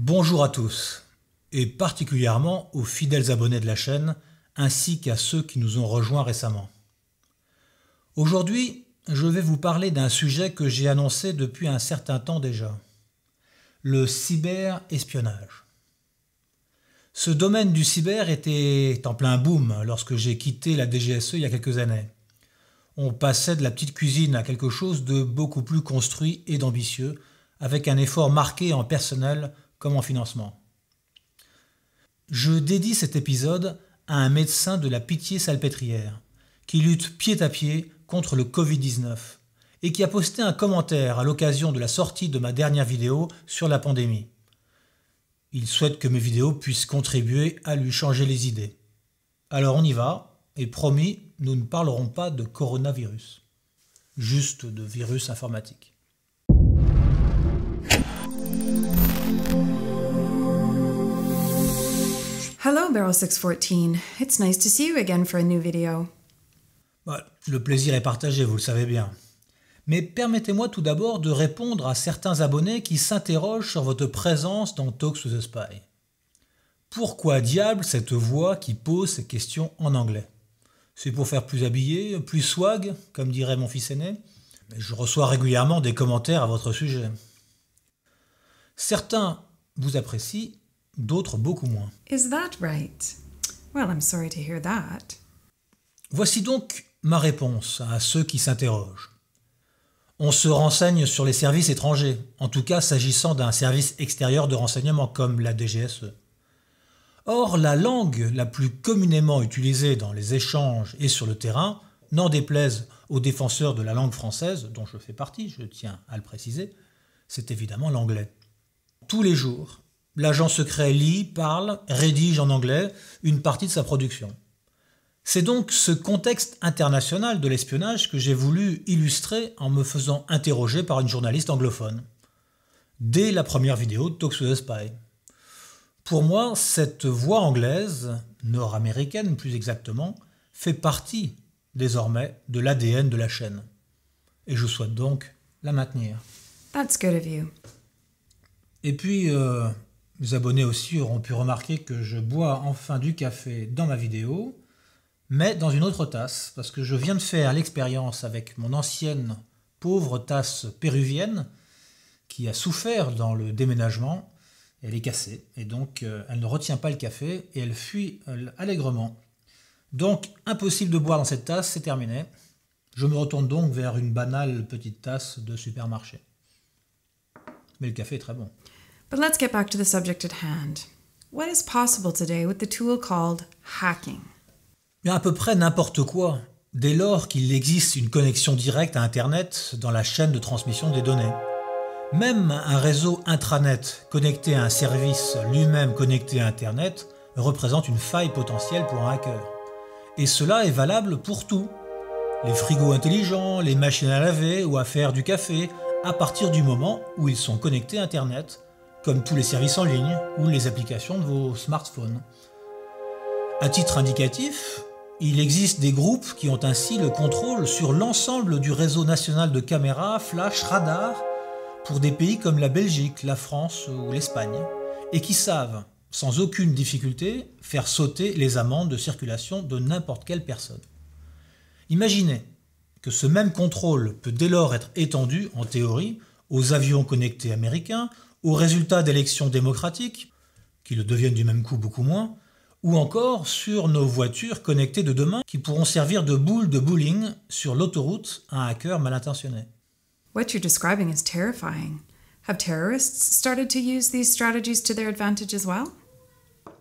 Bonjour à tous, et particulièrement aux fidèles abonnés de la chaîne, ainsi qu'à ceux qui nous ont rejoints récemment. Aujourd'hui, je vais vous parler d'un sujet que j'ai annoncé depuis un certain temps déjà, le cyberespionnage. Ce domaine du cyber était en plein boom lorsque j'ai quitté la DGSE il y a quelques années. On passait de la petite cuisine à quelque chose de beaucoup plus construit et d'ambitieux, avec un effort marqué en personnel comme en financement. Je dédie cet épisode à un médecin de la Pitié-Salpêtrière qui lutte pied à pied contre le Covid-19 et qui a posté un commentaire à l'occasion de la sortie de ma dernière vidéo sur la pandémie. Il souhaite que mes vidéos puissent contribuer à lui changer les idées. Alors on y va, et promis, nous ne parlerons pas de coronavirus, juste de virus informatique. Hello, Barrel614. It's nice to see you again for a new video. Le plaisir est partagé, vous le savez bien. Mais permettez-moi tout d'abord de répondre à certains abonnés qui s'interrogent sur votre présence dans Talks with the Spy. Pourquoi diable cette voix qui pose ces questions en anglais? C'est pour faire plus habillé, plus swag, comme dirait mon fils aîné. Mais je reçois régulièrement des commentaires à votre sujet. Certains vous apprécient, d'autres beaucoup moins. Is that right? Well, I'm sorry to hear that. Voici donc ma réponse à ceux qui s'interrogent. On se renseigne sur les services étrangers, en tout cas s'agissant d'un service extérieur de renseignement comme la DGSE. Or, la langue la plus communément utilisée dans les échanges et sur le terrain, n'en déplaise aux défenseurs de la langue française, dont je fais partie, je tiens à le préciser, c'est évidemment l'anglais. Tous les jours, l'agent secret lit, parle, rédige en anglais une partie de sa production. C'est donc ce contexte international de l'espionnage que j'ai voulu illustrer en me faisant interroger par une journaliste anglophone, dès la première vidéo de Talks with the Spy. Pour moi, cette voix anglaise, nord-américaine plus exactement, fait partie désormais de l'ADN de la chaîne. Et je souhaite donc la maintenir. That's good of you. Et puis, les abonnés aussi auront pu remarquer que je bois enfin du café dans ma vidéo, mais dans une autre tasse, parce que je viens de faire l'expérience avec mon ancienne pauvre tasse péruvienne qui a souffert dans le déménagement. Elle est cassée, et donc elle ne retient pas le café, et elle fuit allègrement. Donc, impossible de boire dans cette tasse, c'est terminé. Je me retourne donc vers une banale petite tasse de supermarché. Mais le café est très bon. But let's get back to the subject at hand. What is possible today with the tool called hacking? Bien, à peu près n'importe quoi, dès lors qu'il existe une connexion directe à Internet dans la chaîne de transmission des données. Même un réseau intranet connecté à un service lui-même connecté à Internet représente une faille potentielle pour un hacker. Et cela est valable pour tout. Les frigos intelligents, les machines à laver ou à faire du café, à partir du moment où ils sont connectés à Internet, comme tous les services en ligne ou les applications de vos smartphones. À titre indicatif, il existe des groupes qui ont ainsi le contrôle sur l'ensemble du réseau national de caméras, flash, radars, pour des pays comme la Belgique, la France ou l'Espagne, et qui savent, sans aucune difficulté, faire sauter les amendes de circulation de n'importe quelle personne. Imaginez que ce même contrôle peut dès lors être étendu, en théorie, aux avions connectés américains, aux résultats d'élections démocratiques, qui le deviennent du même coup beaucoup moins, ou encore sur nos voitures connectées de demain qui pourront servir de boules de bowling sur l'autoroute à un hacker mal intentionné. What you're describing is terrifying. Have terrorists started to use these strategies to their advantage as well?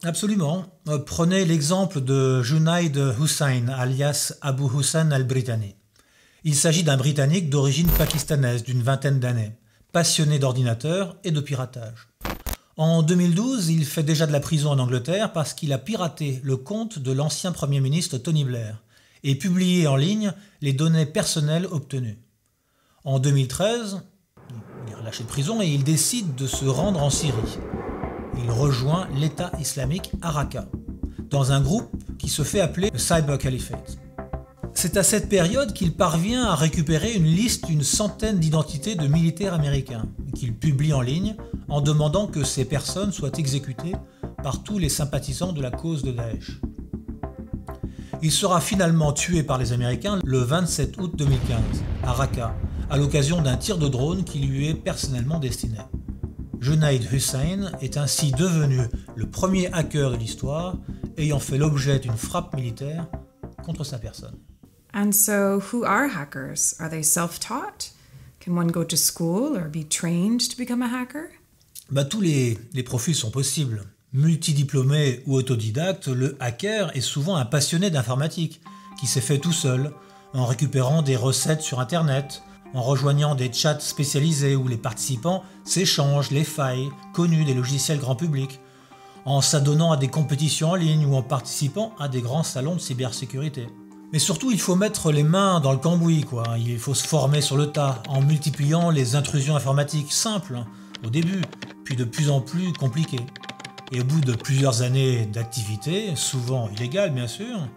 Absolument. Prenez l'exemple de Junaid Hussain, alias Abu Hussein al-Brittani. Il s'agit d'un Britannique d'origine pakistanaise d'une vingtaine d'années, passionné d'ordinateurs et de piratage. En 2012, il fait déjà de la prison en Angleterre parce qu'il a piraté le compte de l'ancien Premier ministre Tony Blair et publié en ligne les données personnelles obtenues. En 2013, il est relâché de prison et il décide de se rendre en Syrie. Il rejoint l'État islamique à Raqqa, dans un groupe qui se fait appeler le Cyber Caliphate. C'est à cette période qu'il parvient à récupérer une liste d'une centaine d'identités de militaires américains, qu'il publie en ligne en demandant que ces personnes soient exécutées par tous les sympathisants de la cause de Daesh. Il sera finalement tué par les Américains le 27 août 2015, à Raqqa, à l'occasion d'un tir de drone qui lui est personnellement destiné. Junaid Hussain est ainsi devenu le premier hacker de l'histoire ayant fait l'objet d'une frappe militaire contre sa personne. And so, who are hackers? Are they self-taught? Can one go to school or be trained to become a hacker? Tous les profils sont possibles. Multidiplômé ou autodidacte, le hacker est souvent un passionné d'informatique qui s'est fait tout seul, en récupérant des recettes sur Internet, en rejoignant des chats spécialisés où les participants s'échangent les failles connues des logiciels grand public, en s'adonnant à des compétitions en ligne ou en participant à des grands salons de cybersécurité. Mais surtout, il faut mettre les mains dans le cambouis, Il faut se former sur le tas, en multipliant les intrusions informatiques simples, au début, puis de plus en plus compliquées. Et au bout de plusieurs années d'activité, souvent illégale bien sûr,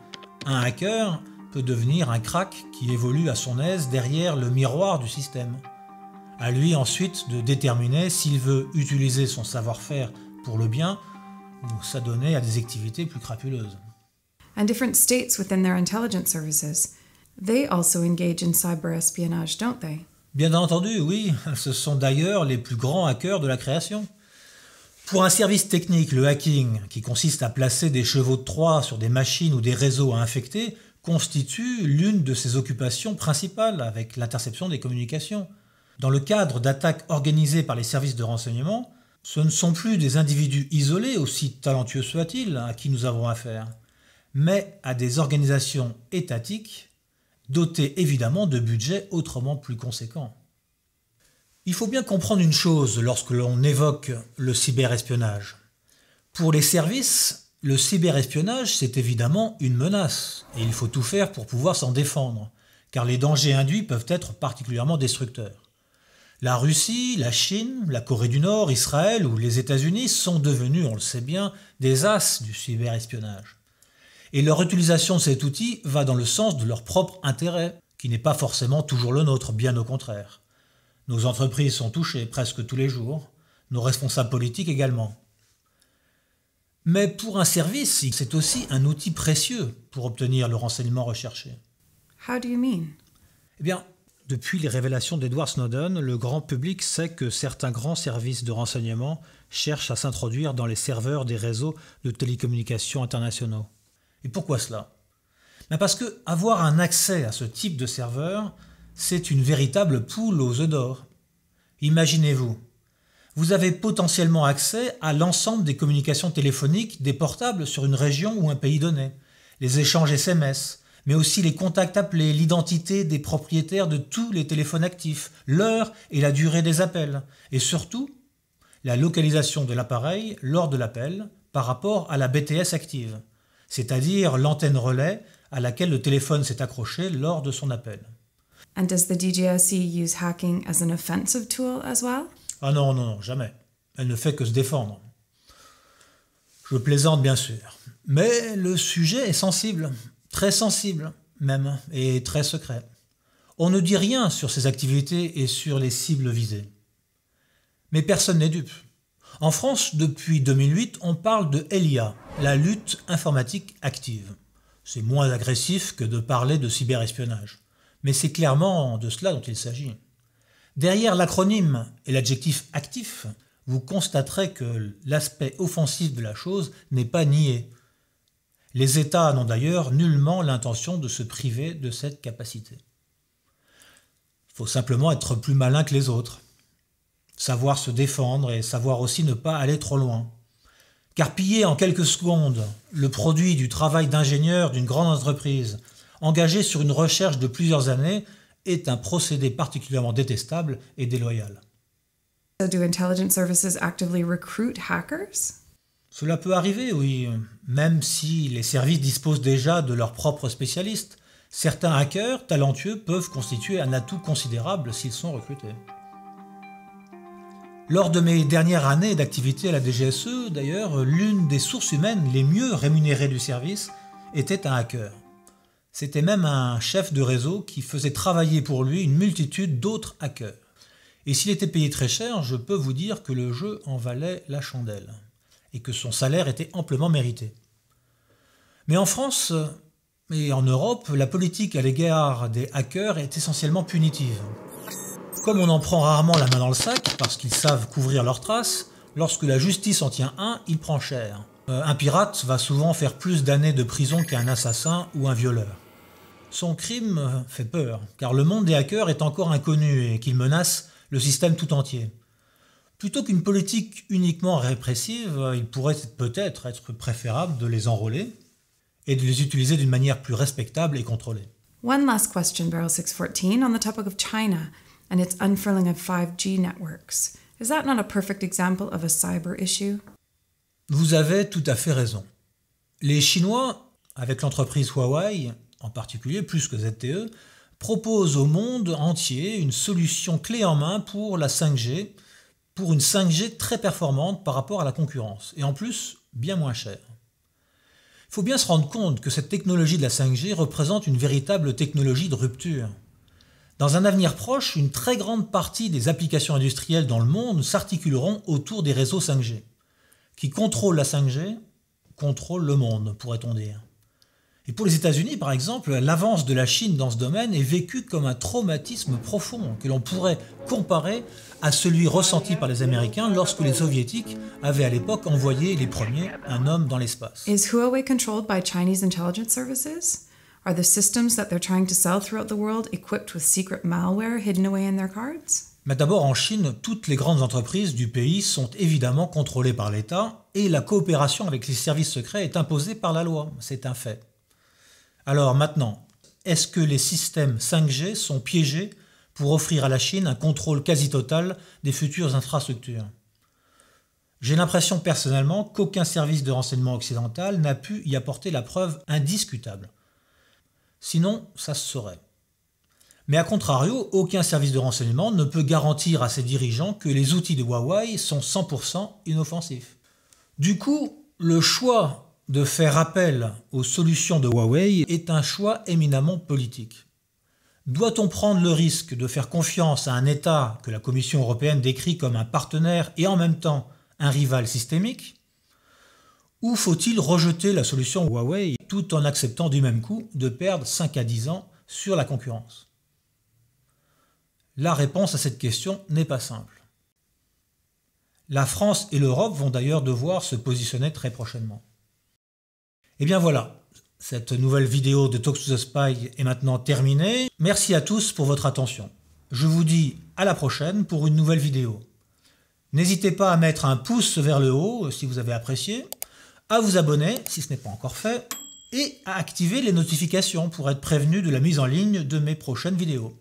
un hacker peut devenir un crack qui évolue à son aise derrière le miroir du système. À lui ensuite de déterminer s'il veut utiliser son savoir-faire pour le bien ou s'adonner à des activités plus crapuleuses. And different states within their intelligence services, they also engage in cyber espionage, don't they? Bien entendu, oui, ce sont d'ailleurs les plus grands hackers de la création. Pour un service technique, le hacking, qui consiste à placer des chevaux de Troie sur des machines ou des réseaux à infecter, constitue l'une de ses occupations principales avec l'interception des communications. Dans le cadre d'attaques organisées par les services de renseignement, ce ne sont plus des individus isolés, aussi talentueux soient-ils, à qui nous avons affaire, mais à des organisations étatiques dotées évidemment de budgets autrement plus conséquents. Il faut bien comprendre une chose lorsque l'on évoque le cyberespionnage. Pour les services, le cyberespionnage, c'est évidemment une menace, et il faut tout faire pour pouvoir s'en défendre, car les dangers induits peuvent être particulièrement destructeurs. La Russie, la Chine, la Corée du Nord, Israël ou les États-Unis sont devenus, on le sait bien, des as du cyberespionnage. Et leur utilisation de cet outil va dans le sens de leur propre intérêt, qui n'est pas forcément toujours le nôtre, bien au contraire. Nos entreprises sont touchées presque tous les jours, nos responsables politiques également. Mais pour un service, c'est aussi un outil précieux pour obtenir le renseignement recherché. How do you mean? Eh bien, depuis les révélations d'Edward Snowden, le grand public sait que certains grands services de renseignement cherchent à s'introduire dans les serveurs des réseaux de télécommunications internationaux. Et pourquoi cela ? Parce que avoir un accès à ce type de serveur, c'est une véritable poule aux œufs d'or. Imaginez-vous, vous avez potentiellement accès à l'ensemble des communications téléphoniques des portables sur une région ou un pays donné, les échanges SMS, mais aussi les contacts appelés, l'identité des propriétaires de tous les téléphones actifs, l'heure et la durée des appels, et surtout, la localisation de l'appareil lors de l'appel par rapport à la BTS active, c'est-à-dire l'antenne relais à laquelle le téléphone s'est accroché lors de son appel. And does the DGSE use hacking as an offensive tool as well? Ah non, jamais. Elle ne fait que se défendre. Je plaisante bien sûr. Mais le sujet est sensible, très sensible même, et très secret. On ne dit rien sur ces activités et sur les cibles visées. Mais personne n'est dupe. En France, depuis 2008, on parle de LIA, la lutte informatique active. C'est moins agressif que de parler de cyberespionnage. Mais c'est clairement de cela dont il s'agit. Derrière l'acronyme et l'adjectif actif, vous constaterez que l'aspect offensif de la chose n'est pas nié. Les États n'ont d'ailleurs nullement l'intention de se priver de cette capacité. Il faut simplement être plus malin que les autres, savoir se défendre et savoir aussi ne pas aller trop loin. Car piller en quelques secondes le produit du travail d'ingénieur d'une grande entreprise, engagé sur une recherche de plusieurs années, est un procédé particulièrement détestable et déloyal. So do intelligence services actively recruit hackers? Cela peut arriver, oui, même si les services disposent déjà de leurs propres spécialistes. Certains hackers talentueux peuvent constituer un atout considérable s'ils sont recrutés. Lors de mes dernières années d'activité à la DGSE, d'ailleurs, l'une des sources humaines les mieux rémunérées du service était un hacker. C'était même un chef de réseau qui faisait travailler pour lui une multitude d'autres hackers. Et s'il était payé très cher, je peux vous dire que le jeu en valait la chandelle, et que son salaire était amplement mérité. Mais en France et en Europe, la politique à l'égard des hackers est essentiellement punitive. Comme on en prend rarement la main dans le sac, parce qu'ils savent couvrir leurs traces, lorsque la justice en tient un, il prend cher. Un pirate va souvent faire plus d'années de prison qu'un assassin ou un violeur. Son crime fait peur, car le monde des hackers est encore inconnu et qu'il menace le système tout entier. Plutôt qu'une politique uniquement répressive, il pourrait peut-être être préférable de les enrôler et de les utiliser d'une manière plus respectable et contrôlée. One last question, Barrel 614, on the topic of China and its unfurling of 5G networks. Is that not a perfect example of a cyber issue? Vous avez tout à fait raison. Les Chinois, avec l'entreprise Huawei, en particulier plus que ZTE, proposent au monde entier une solution clé en main pour la 5G, pour une 5G très performante par rapport à la concurrence, et en plus bien moins chère. Il faut bien se rendre compte que cette technologie de la 5G représente une véritable technologie de rupture. Dans un avenir proche, une très grande partie des applications industrielles dans le monde s'articuleront autour des réseaux 5G. Qui contrôle la 5G, contrôle le monde, pourrait-on dire. Et pour les États-Unis, par exemple, l'avance de la Chine dans ce domaine est vécue comme un traumatisme profond que l'on pourrait comparer à celui ressenti par les Américains lorsque les Soviétiques avaient à l'époque envoyé les premiers un homme dans l'espace. Is Huawei controlled by Chinese intelligence services? Are the systems that they're trying to sell throughout the world equipped with secret malware hidden away in their cards? Mais d'abord, en Chine, toutes les grandes entreprises du pays sont évidemment contrôlées par l'État et la coopération avec les services secrets est imposée par la loi, c'est un fait. Alors maintenant, est-ce que les systèmes 5G sont piégés pour offrir à la Chine un contrôle quasi total des futures infrastructures? J'ai l'impression personnellement qu'aucun service de renseignement occidental n'a pu y apporter la preuve indiscutable. Sinon, ça se saurait. Mais à contrario, aucun service de renseignement ne peut garantir à ses dirigeants que les outils de Huawei sont 100% inoffensifs. Du coup, le choix de faire appel aux solutions de Huawei est un choix éminemment politique. Doit-on prendre le risque de faire confiance à un État que la Commission européenne décrit comme un partenaire et en même temps un rival systémique? Ou faut-il rejeter la solution Huawei tout en acceptant du même coup de perdre 5 à 10 ans sur la concurrence? La réponse à cette question n'est pas simple. La France et l'Europe vont d'ailleurs devoir se positionner très prochainement. Et bien voilà, cette nouvelle vidéo de Talks to the Spy est maintenant terminée. Merci à tous pour votre attention. Je vous dis à la prochaine pour une nouvelle vidéo. N'hésitez pas à mettre un pouce vers le haut si vous avez apprécié, à vous abonner si ce n'est pas encore fait, et à activer les notifications pour être prévenu de la mise en ligne de mes prochaines vidéos.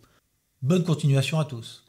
Bonne continuation à tous.